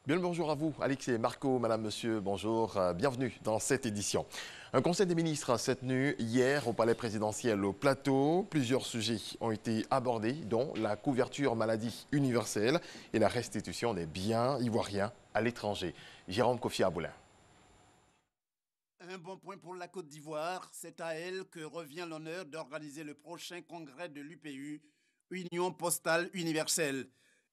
Bien le bonjour à vous, Alexis, Marco, madame, monsieur, bonjour, bienvenue dans cette édition. Un conseil des ministres s'est tenu hier au palais présidentiel au Plateau. Plusieurs sujets ont été abordés, dont la couverture maladie universelle et la restitution des biens ivoiriens à l'étranger. Jérôme Kofi Aboulin. Un bon point pour la Côte d'Ivoire, c'est à elle que revient l'honneur d'organiser le prochain congrès de l'UPU, Union postale universelle.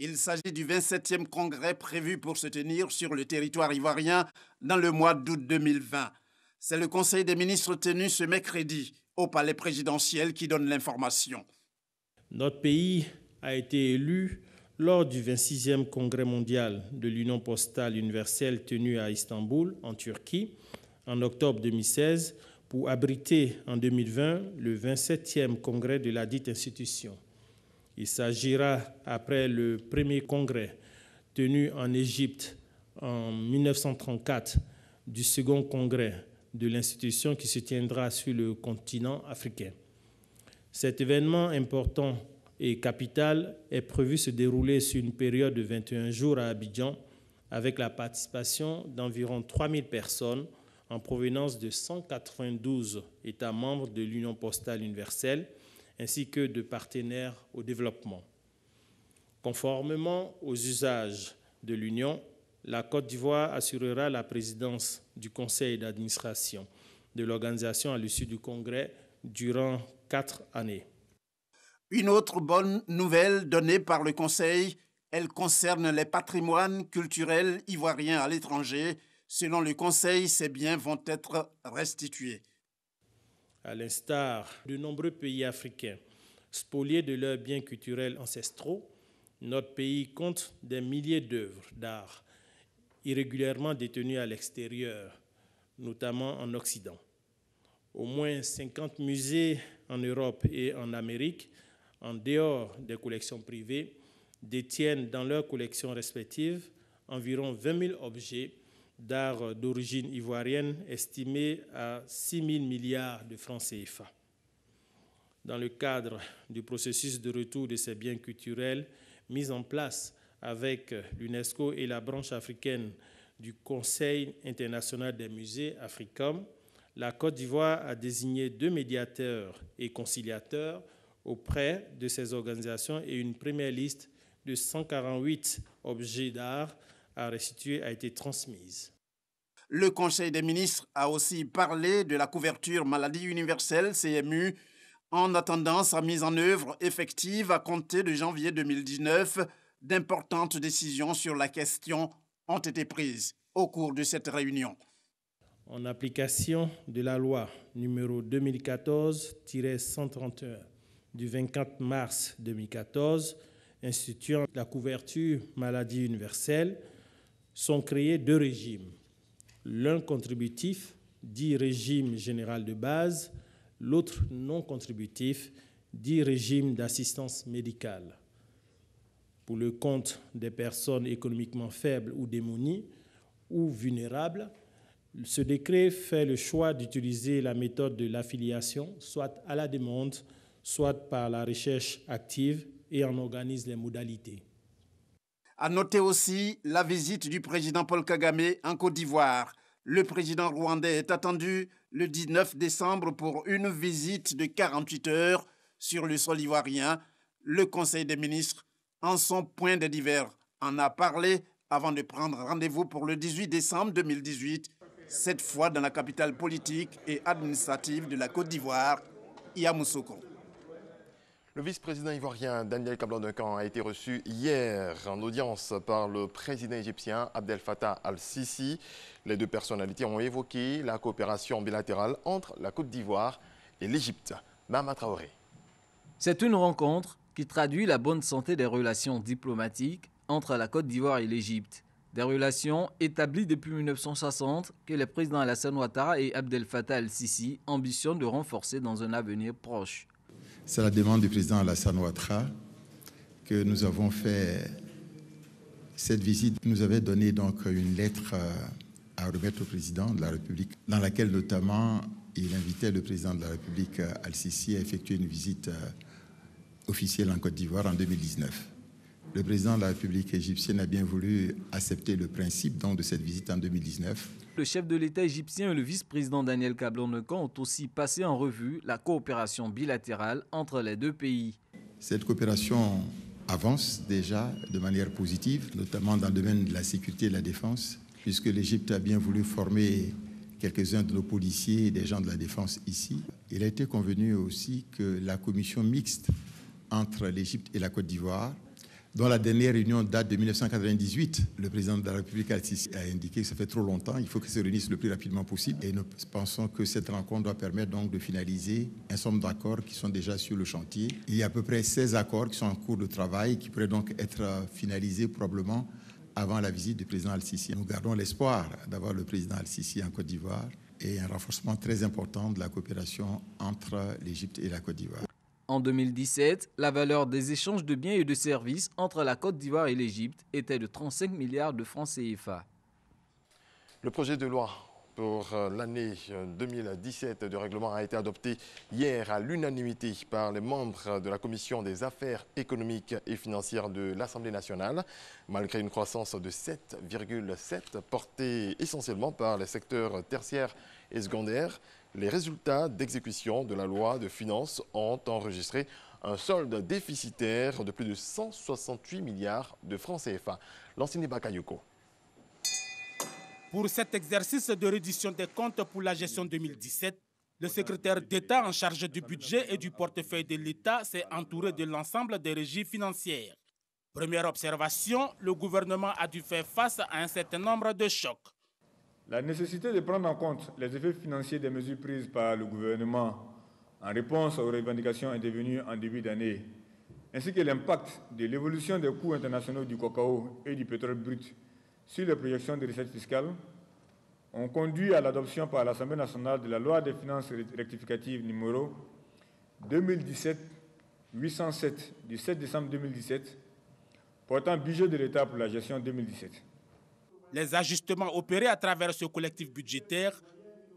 Il s'agit du 27e congrès prévu pour se tenir sur le territoire ivoirien dans le mois d'août 2020. C'est le Conseil des ministres tenu ce mercredi au palais présidentiel qui donne l'information. Notre pays a été élu lors du 26e congrès mondial de l'Union postale universelle tenu à Istanbul, en Turquie, en octobre 2016, pour abriter en 2020 le 27e congrès de la dite institution. Il s'agira, après le premier congrès tenu en Égypte en 1934, du second congrès de l'institution qui se tiendra sur le continent africain. Cet événement important et capital est prévu se dérouler sur une période de 21 jours à Abidjan, avec la participation d'environ 3000 personnes en provenance de 192 États membres de l'Union postale universelle, ainsi que de partenaires au développement. Conformément aux usages de l'Union, la Côte d'Ivoire assurera la présidence du conseil d'administration de l'organisation à l'issue du congrès durant 4 années. Une autre bonne nouvelle donnée par le conseil, elle concerne les patrimoines culturels ivoiriens à l'étranger. Selon le conseil, ces biens vont être restitués. À l'instar de nombreux pays africains spoliés de leurs biens culturels ancestraux, notre pays compte des milliers d'œuvres d'art irrégulièrement détenues à l'extérieur, notamment en Occident. Au moins 50 musées en Europe et en Amérique, en dehors des collections privées, détiennent dans leurs collections respectives environ 20 000 objets d'art d'origine ivoirienne estimé à 6 000 milliards de francs CFA. Dans le cadre du processus de retour de ces biens culturels mis en place avec l'UNESCO et la branche africaine du Conseil international des musées, AFRICOM, la Côte d'Ivoire a désigné 2 médiateurs et conciliateurs auprès de ces organisations et une première liste de 148 objets d'art à restituer a été transmise. Le Conseil des ministres a aussi parlé de la couverture maladie universelle, CMU, en attendant sa mise en œuvre effective à compter de janvier 2019. D'importantes décisions sur la question ont été prises au cours de cette réunion. En application de la loi numéro 2014-131 du 24 mars 2014, instituant la couverture maladie universelle, sont créés 2 régimes. L'un contributif, dit régime général de base, l'autre non contributif, dit régime d'assistance médicale. Pour le compte des personnes économiquement faibles ou démunies ou vulnérables, ce décret fait le choix d'utiliser la méthode de l'affiliation, soit à la demande, soit par la recherche active, et en organise les modalités. À noter aussi la visite du président Paul Kagame en Côte d'Ivoire. Le président rwandais est attendu le 19 décembre pour une visite de 48 heures sur le sol ivoirien. Le Conseil des ministres, en son point de divers, en a parlé avant de prendre rendez-vous pour le 18 décembre 2018, cette fois dans la capitale politique et administrative de la Côte d'Ivoire, Yamoussoukro. Le vice-président ivoirien Daniel Kablan-Duncan a été reçu hier en audience par le président égyptien Abdel Fattah al-Sisi. Les 2 personnalités ont évoqué la coopération bilatérale entre la Côte d'Ivoire et l'Égypte. Mahama Traoré. C'est une rencontre qui traduit la bonne santé des relations diplomatiques entre la Côte d'Ivoire et l'Égypte. Des relations établies depuis 1960 que les présidents Alassane Ouattara et Abdel Fattah al-Sisi ambitionnent de renforcer dans un avenir proche. C'est la demande du président Alassane Ouattara que nous avons fait cette visite. Il nous avait donné donc une lettre à remettre au président de la République, dans laquelle notamment il invitait le président de la République Al-Sisi à effectuer une visite officielle en Côte d'Ivoire en 2019. Le président de la République égyptienne a bien voulu accepter le principe donc, de cette visite en 2019. Le chef de l'État égyptien et le vice-président Daniel Cablon-Necan ont aussi passé en revue la coopération bilatérale entre les deux pays. Cette coopération avance déjà de manière positive, notamment dans le domaine de la sécurité et de la défense, puisque l'Égypte a bien voulu former quelques-uns de nos policiers et des gens de la défense ici. Il a été convenu aussi que la commission mixte entre l'Égypte et la Côte d'Ivoire, dont la dernière réunion date de 1998, le président de la République a indiqué que ça fait trop longtemps, il faut que se réunisse le plus rapidement possible. Et nous pensons que cette rencontre doit permettre donc de finaliser un certain nombre d'accords qui sont déjà sur le chantier. Il y a à peu près 16 accords qui sont en cours de travail, qui pourraient donc être finalisés probablement avant la visite du président Al-Sisi. Nous gardons l'espoir d'avoir le président Al-Sisi en Côte d'Ivoire et un renforcement très important de la coopération entre l'Égypte et la Côte d'Ivoire. En 2017, la valeur des échanges de biens et de services entre la Côte d'Ivoire et l'Égypte était de 35 milliards de francs CFA. Le projet de loi pour l'année 2017 de règlement a été adopté hier à l'unanimité par les membres de la Commission des affaires économiques et financières de l'Assemblée nationale, malgré une croissance de 7,7 portée essentiellement par les secteurs tertiaires et secondaires. Les résultats d'exécution de la loi de finances ont enregistré un solde déficitaire de plus de 168 milliards de francs CFA. Lansini Bakayoko. Pour cet exercice de reddition des comptes pour la gestion 2017, le secrétaire d'État en charge du budget et du portefeuille de l'État s'est entouré de l'ensemble des régies financières. Première observation, le gouvernement a dû faire face à un certain nombre de chocs. La nécessité de prendre en compte les effets financiers des mesures prises par le gouvernement en réponse aux revendications intervenues en début d'année, ainsi que l'impact de l'évolution des coûts internationaux du cacao et du pétrole brut sur les projections de recettes fiscales, ont conduit à l'adoption par l'Assemblée nationale de la loi des finances rectificative numéro 2017-807 du 7 décembre 2017, portant budget de l'État pour la gestion 2017. Les ajustements opérés à travers ce collectif budgétaire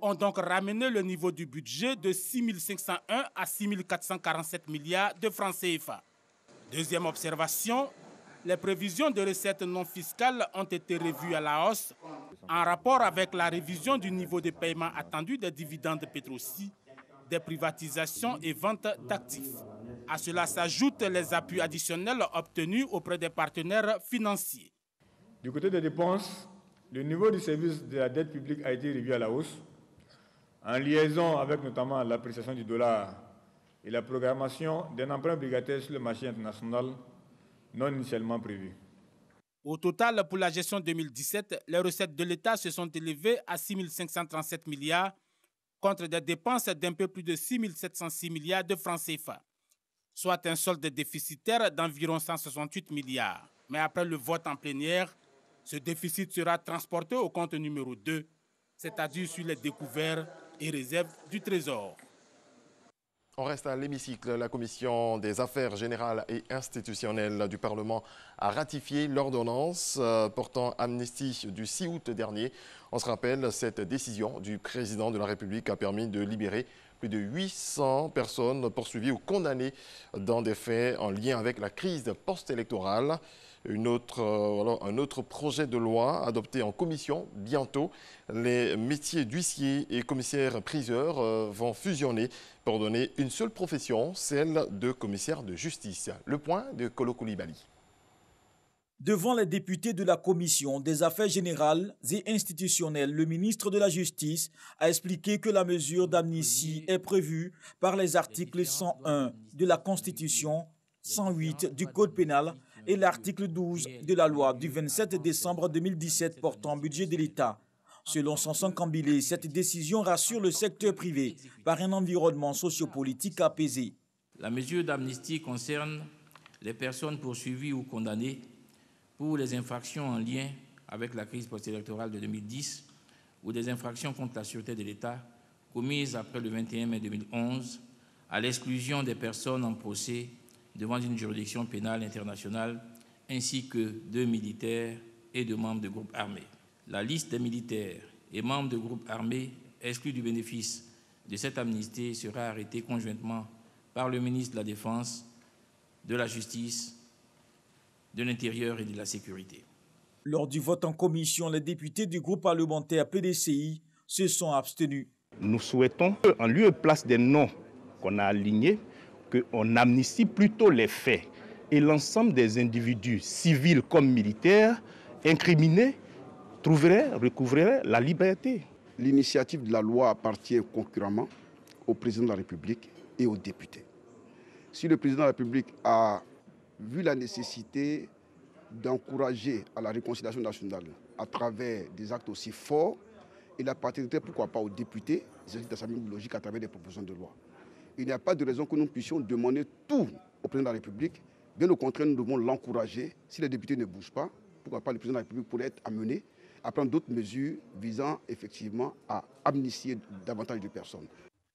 ont donc ramené le niveau du budget de 6 501 à 6 447 milliards de francs CFA. Deuxième observation, les prévisions de recettes non fiscales ont été revues à la hausse en rapport avec la révision du niveau de paiement attendu des dividendes Petroci, des privatisations et ventes d'actifs. À cela s'ajoutent les appuis additionnels obtenus auprès des partenaires financiers. Du côté des dépenses, le niveau du service de la dette publique a été revu à la hausse, en liaison avec notamment l'appréciation du dollar et la programmation d'un emprunt obligataire sur le marché international non initialement prévu. Au total, pour la gestion 2017, les recettes de l'État se sont élevées à 6 537 milliards contre des dépenses d'un peu plus de 6 706 milliards de francs CFA, soit un solde déficitaire d'environ 168 milliards. Mais après le vote en plénière, ce déficit sera transporté au compte numéro 2, c'est-à-dire sur les découverts et réserves du Trésor. On reste à l'hémicycle. La Commission des affaires générales et institutionnelles du Parlement a ratifié l'ordonnance portant amnistie du 6 août dernier. On se rappelle, cette décision du président de la République a permis de libérer plus de 800 personnes poursuivies ou condamnées dans des faits en lien avec la crise post-électorale. Un autre projet de loi adopté en commission bientôt. Les métiers d'huissier et commissaire-priseur vont fusionner pour donner une seule profession, celle de commissaire de justice. Le point de Kolo Koulibaly. Devant les députés de la Commission des affaires générales et institutionnelles, le ministre de la Justice a expliqué que la mesure d'amnistie est prévue par les articles 101 de la Constitution, 108 du Code pénal et l'article 12 de la loi du 27 décembre 2017 portant budget de l'État. Selon Samson Kambilé, cette décision rassure le secteur privé par un environnement sociopolitique apaisé. La mesure d'amnistie concerne les personnes poursuivies ou condamnées pour les infractions en lien avec la crise post-électorale de 2010 ou des infractions contre la sûreté de l'État commises après le 21 mai 2011, à l'exclusion des personnes en procès devant une juridiction pénale internationale, ainsi que 2 militaires et 2 membres de groupes armés. La liste des militaires et membres de groupes armés exclus du bénéfice de cette amnistie sera arrêtée conjointement par le ministre de la Défense, de la Justice de l'Intérieur et de la Sécurité. Lors du vote en commission, les députés du groupe parlementaire PDCI se sont abstenus. Nous souhaitons qu'en lieu et place des noms qu'on a alignés, qu'on amnistie plutôt les faits et l'ensemble des individus civils comme militaires incriminés recouvreraient la liberté. L'initiative de la loi appartient concurremment au président de la République et aux députés. Si le président de la République a vu la nécessité d'encourager à la réconciliation nationale à travers des actes aussi forts, il appartiendrait pourquoi pas aux députés dans sa même logique à travers des propositions de loi. Il n'y a pas de raison que nous puissions demander tout au président de la République. Bien au contraire, nous devons l'encourager. Si les députés ne bougent pas, pourquoi pas le président de la République pourrait être amené à prendre d'autres mesures visant effectivement à amnistier davantage de personnes.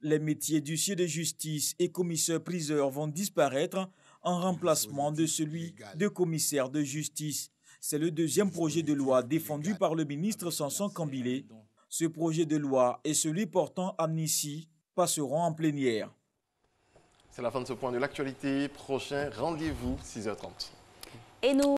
Les métiers d'huissier de justice et commissaire-priseur vont disparaître en remplacement de celui de commissaire de justice. C'est le deuxième projet de loi défendu par le ministre Samson Kambilé. Ce projet de loi et celui portant amnistie passeront en plénière. C'est la fin de ce point de l'actualité. Prochain rendez-vous, 6h30. Et nous